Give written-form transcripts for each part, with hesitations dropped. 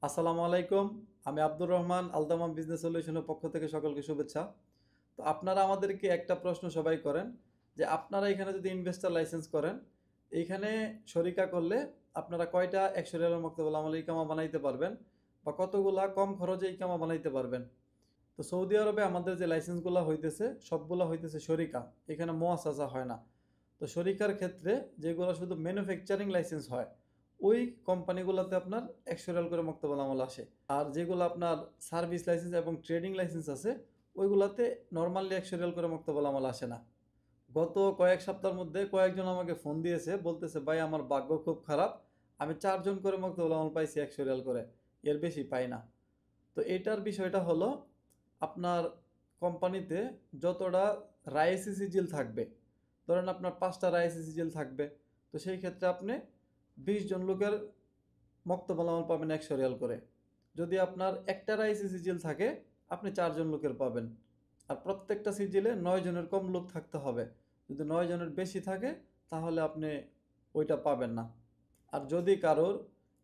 আসসালামু আলাইকুম। আমি আব্দুর রহমান আলদামান বিজনেস সলিউশনের পক্ষ থেকে সকলকে শুভেচ্ছা। তো আপনারা আমাদেরকে একটা প্রশ্ন সবাই করেন যে আপনারা এখানে যদি ইনভেস্টর লাইসেন্স করেন, এইখানে শরিকা করলে আপনারা কয়টা ১০০ রিয়ালের মক্তবুল আমল ইকামা বানাইতে পারবেন বা কতগুলা কম খরচে ইকামা বানাইতে পারবেন। তো সৌদি আরবে আমাদের যে লাইসেন্সগুলো হইতেছে সবগুলা হইতেছে শরিকা, এখানে মুআসাসা হয় না। তো শরিকার ক্ষেত্রে যেগুলো শুধু ম্যানুফ্যাকচারিং লাইসেন্স হয় ওই কোম্পানিগুলোতে আপনার ১০০ রিয়াল করে মক্তবুল আমল আসে। আর যেগুলো আপনার সার্ভিস লাইসেন্স এবং ট্রেডিং লাইসেন্স আছে ওইগুলাতে নর্মালি ১০০ রিয়াল করে মক্তবুল আমল আসে না। গত কয়েক সপ্তাহের মধ্যে কয়েকজন আমাকে ফোন দিয়েছে, বলতেছে ভাই আমার ভাগ্য খুব খারাপ, আমি ৪ জন করে মক্তবুল আমল পাইছি ১০০ রিয়াল করে, এর বেশি পাই না। তো এটার বিষয়টা হলো আপনার কোম্পানিতে যতটা রাইসি সিজিল থাকবে, ধরেন আপনার ৫টা রাইসি সিজিল থাকবে, তো সেই ক্ষেত্রে আপনি ২০ জন লোকের মক্তবুল আমল পাবেন ১০০ রিয়াল করে। যদি আপনার একটা রাইসি সিজিল থাকে আপনি ৪ জন লোকের পাবেন। আর প্রত্যেকটা সিজিলে ৯ জনের কম লোক থাকতে হবে। যদি ৯ জনের বেশি থাকে তাহলে আপনি ওইটা পাবেন না। আর যদি কারোর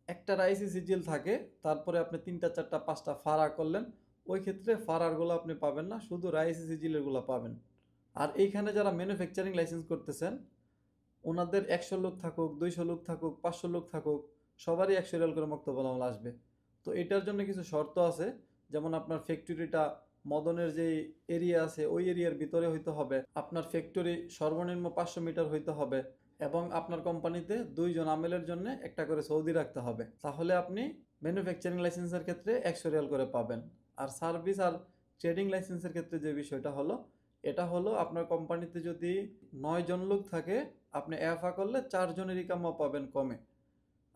একটা রাইসি সিজিল থাকে তারপরে আপনি ৩টা ৪টা ৫টা ফাড়া করলেন, ওই ক্ষেত্রে ফাড়ারগুলো আপনি পাবেন না, শুধু রাইসি সিজিলেরগুলো পাবেন। আর এইখানে যারা ম্যানুফ্যাকচারিং লাইসেন্স করতেছেন ওনাদের ১০০ লোক থাকুক, ২০০ লোক থাকুক, ৫০০ লোক থাকুক, সবারই ১০০ রিয়াল করে মক্তবুল আমল আসবে। তো এটার জন্য কিছু শর্ত আছে, যেমন আপনার ফ্যাক্টরিটা মদনের যে এরিয়া আছে ওই এরিয়ার ভিতরে হইতে হবে, আপনার ফ্যাক্টরি সর্বনিম্ন ৫০০ মিটার হইতে হবে, এবং আপনার কোম্পানিতে ২ জন আমেলের জন্য একটা করে সৌদি রাখতে হবে। তাহলে আপনি ম্যানুফ্যাকচারিং লাইসেন্সের ক্ষেত্রে ১০০ রিয়াল করে পাবেন। আর সার্ভিস আর ট্রেডিং লাইসেন্সের ক্ষেত্রে যে বিষয়টা হলো, এটা হলো আপনার কোম্পানিতে যদি ৯ জন লোক থাকে আপনি এফা করলে ৪ জনের ইকামা পাবেন কমে,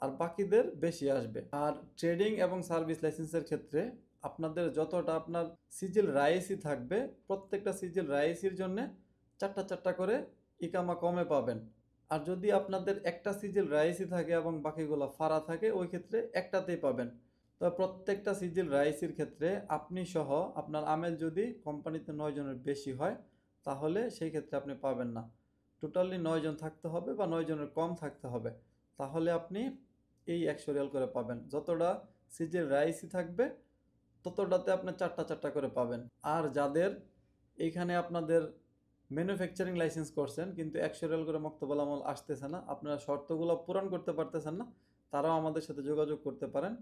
আর বাকিদের বেশি আসবে। আর ট্রেডিং এবং সার্ভিস লাইসেন্সের ক্ষেত্রে আপনাদের যতটা আপনার সিজিল রাইসই থাকবে প্রত্যেকটা সিজিল রাইসির জন্য ৪টা ৪টা করে ইকামা কমে পাবেন। আর যদি আপনাদের একটা সিজিল রাইসই থাকে এবং বাকিগুলো ফাড়া থাকে ওই ক্ষেত্রে একটাতেই পাবেন। তবে প্রত্যেকটা সিজিল রাইসির ক্ষেত্রে আপনি সহ আপনার আমেল যদি কোম্পানিতে ৯ জনের বেশি হয় তাহলে সেই ক্ষেত্রে আপনি পাবেন না। টোটালি ৯ জন থাকতে হবে বা ৯ জনের কম থাকতে হবে, তাহলে আপনি এই ১০০ রিয়াল করে পাবেন। যতটা সিজের রাইসই থাকবে ততটাতে আপনি ৪টা ৪টা করে পাবেন। আর যাদের এইখানে আপনাদের ম্যানুফ্যাকচারিং লাইসেন্স করছেন কিন্তু ১০০ রিয়াল করে মক্তবুল আমল আসতেছে না, আপনারা শর্তগুলো পূরণ করতে পারতেছেন না, তারাও আমাদের সাথে যোগাযোগ করতে পারেন।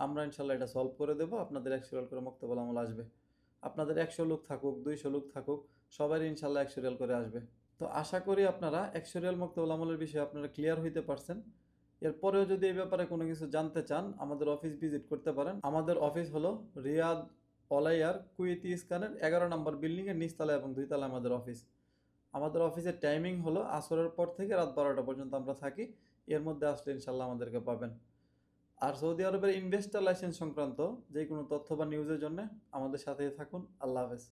আমরা ইনশাল্লাহ এটা সলভ করে দেবো, আপনাদের ১০০ রিয়াল করে মক্তবুল আমল আসবে। আপনাদের ১০০ লোক থাকুক, ২০০ লোক থাকুক, সবারই ইনশাল্লাহ ১০০ রিয়াল করে আসবে। তো আশা করি আপনারা ১০০ রিয়াল মক্তবুল আমলের বিষয়ে আপনারা ক্লিয়ার হইতে পারছেন। এরপরেও যদি এই ব্যাপারে কোনো কিছু জানতে চান আমাদের অফিস ভিজিট করতে পারেন। আমাদের অফিস হলো রিয়াদ অলাইয়ার কুয়েতি স্কানের ১১ নম্বর বিল্ডিংয়ের নিচতলায় এবং ২ তলায় আমাদের অফিস। আমাদের অফিসের টাইমিং হলো আসরের পর থেকে রাত ১২টা পর্যন্ত আমরা থাকি, এর মধ্যে আসলে ইনশাল্লাহ আমাদেরকে পাবেন। আর সৌদি আরবের ইনভেস্টর লাইসেন্স সংক্রান্ত যে কোনো তথ্য বা নিউজের জন্য আমাদের সাথেই থাকুন। আল্লাহ হাফেজ।